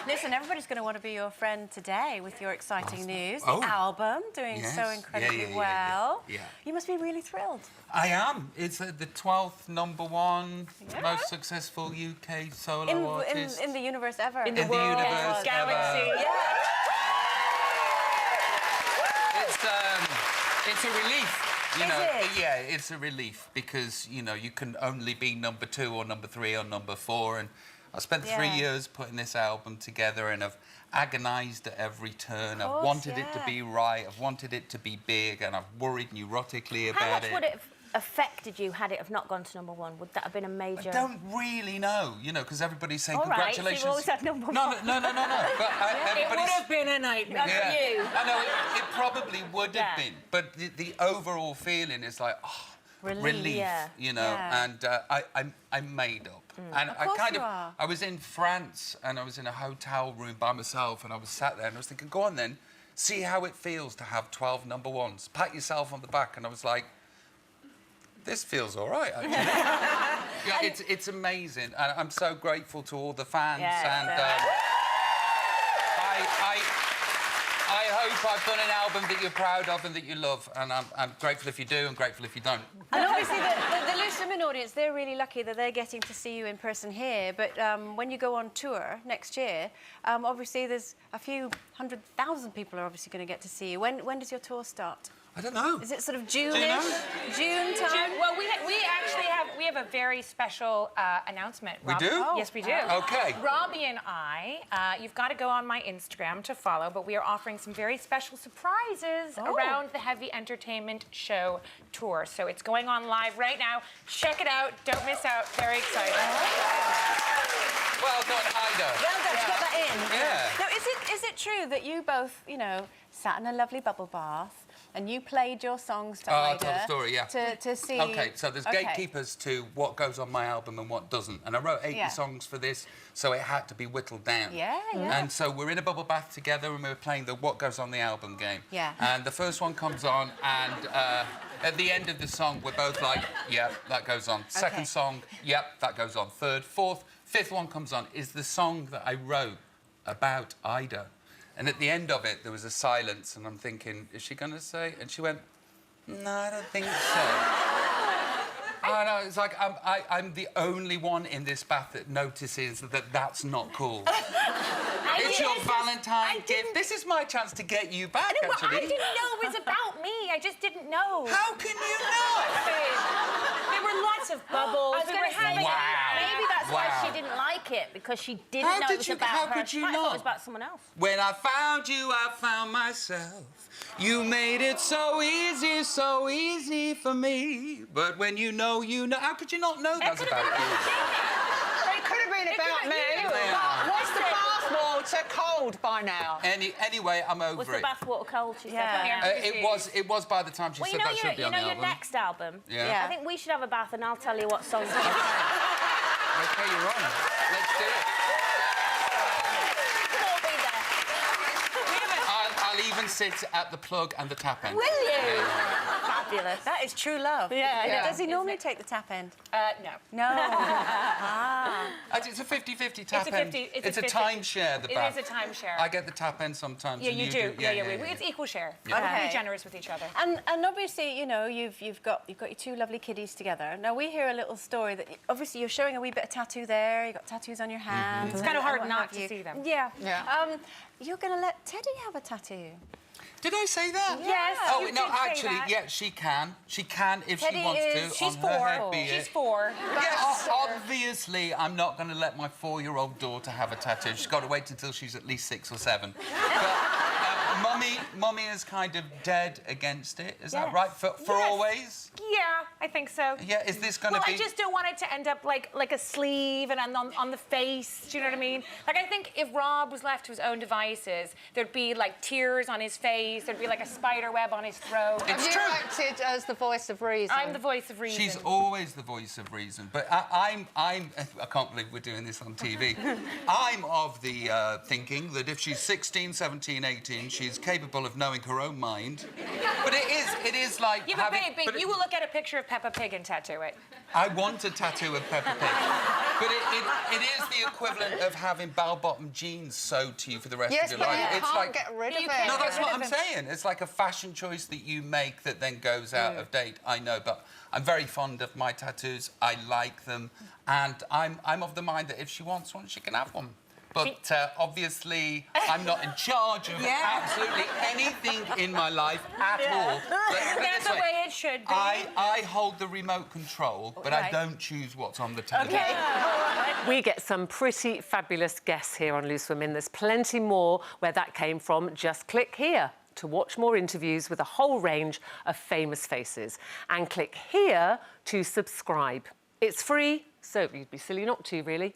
Listen, everybody's going to want to be your friend today with your exciting news. Oh. The album doing so incredibly well. Yeah. You must be really thrilled. I am. It's the 12th #1 most successful UK solo artist. In the universe ever. In the world, universe, galaxy. Ever. It's a relief. You know, yeah, it's a relief because, you know, you can only be #2 or #3 or #4. And I spent 3 years putting this album together and I've agonised at every turn. I've wanted it to be right. I've wanted it to be big and I've worried neurotically about it. How much would it have affected you had it have not gone to #1? Would that have been a major... I don't really know, you know, because everybody's saying congratulations. Right, so you've always had #1. No. But it would have been a nightmare for you. I know, it probably would have been. But the overall feeling is like, relief, you know, and I made up. And I was in France and I was in a hotel room by myself and I was sat there and I was thinking, go on then, see how it feels to have 12 #1s. Pat yourself on the back. And I was like, this feels all right, actually. It's amazing. And I'm so grateful to all the fans. And I hope I've done an album that you're proud of and that you love. And I'm grateful if you do and grateful if you don't. And obviously the Loose Women audience, they're really lucky that they're getting to see you in person here. But when you go on tour next year, obviously there's a few 100,000 people are obviously going to get to see you. When does your tour start? I don't know. Is it sort of June-ish? Do you know? June time? Well, we actually have a very special announcement. We do? Yes, we do. Okay. Robbie and I, you've got to go on my Instagram to follow, but we are offering some very special surprises around the Heavy Entertainment Show tour. So it's going on live right now. Check it out. Don't miss out. Very exciting. Well done, Ayda. Well done, to get that in. Yeah. Now, is it true that you both, you know, sat in a lovely bubble bath and you played your songs to Ayda? I'll tell the story, yeah. To see... OK, so there's gatekeepers to what goes on my album and what doesn't. And I wrote 80 songs for this, so it had to be whittled down. Yeah. And so we're in a bubble bath together and we were playing the what goes on the album game. Yeah. And the first one comes on and at the end of the song, we're both like, yep, that goes on. Second song, yep, that goes on. Third, fourth, fifth one comes on is the song that I wrote about Ayda. And at the end of it, there was a silence, and I'm thinking, is she going to say? And she went, no, I don't think so. I know, it's like I'm the only one in this bath that notices that that's not cool. It's your Valentine gift. This is my chance to get you back, actually. I didn't know it was about me. I just didn't know. How can you know? There were lots of bubbles. I was going to say, maybe that's why she didn't like it, because she didn't know it was about her. How could you I thought not? it was about someone else. When I found you, I found myself. You made it so easy for me. But when you know, how could you not know that's about you? It could have been about me. What's the bathwater cold by now? Anyway, I'm over Was it. the bathwater cold, she said? It was by the time she said that should be on the album. Your next album? Yeah. I think we should have a bath and I'll tell you what songs to play. OK, you're on. Let's do it. We'll be there. I'll even sit at the plug and the tap end. Will you? Fabulous. That is true love. Yeah. Does he normally take the tap end? No. No. It's a 50-50 tap end. It's a timeshare, the bath. It is a timeshare. I get the tap end sometimes. Yeah, and you do. Yeah, It's equal share. Yeah. We're Okay. pretty generous with each other. And obviously, you know, you've got your two lovely kiddies together. Now we hear a little story that obviously you're showing a wee bit of tattoo there. You got tattoos on your hands. It's kind of hard what not have to you. see them. Yeah. Yeah. You're going to let Teddy have a tattoo. Did I say that? Yes. Oh, you no, did say actually, that. yeah, she can. She can if Teddy she wants is- to. She's on her head, be She's it. 4. Yes, obviously, I'm not going to let my 4-year-old daughter have a tattoo. She's got to wait until she's at least 6 or 7. But Mummy is kind of dead against it. Is that right? For always? Yeah, I think so. Yeah, is this going to be... I just don't want it to end up like a sleeve and on the face. Do you know what I mean? Like, I think if Rob was left to his own devices, there'd be, like, tears on his face. There'd be, like, a spider web on his throat. It's Have true. you acted as the voice of reason? I'm the voice of reason. She's always the voice of reason. But I can't believe we're doing this on TV. I'm of the thinking that if she's 16, 17, 18, she's capable of knowing her own mind. But it is like... Yeah, but babe, you will look at a picture of Peppa Pig and tattoo it. I want a tattoo of Peppa Pig. But it is the equivalent of having bell-bottom jeans sewed to you for the rest Yes, of but your you life. It's can't like get rid of it. no, that's Get what rid I'm of them. saying. It's like a fashion choice that you make that then goes out of date. I know, but I'm very fond of my tattoos. I like them, and I'm of the mind that if she wants one, she can have one. But obviously, I'm not in charge of absolutely anything in my life at all. That's the way it should be. I hold the remote control, but I Right. don't choose what's on the television. We get some pretty fabulous guests here on Loose Women. There's plenty more where that came from. Just click here to watch more interviews with a whole range of famous faces. And click here to subscribe. It's free, so you'd be silly not to, really.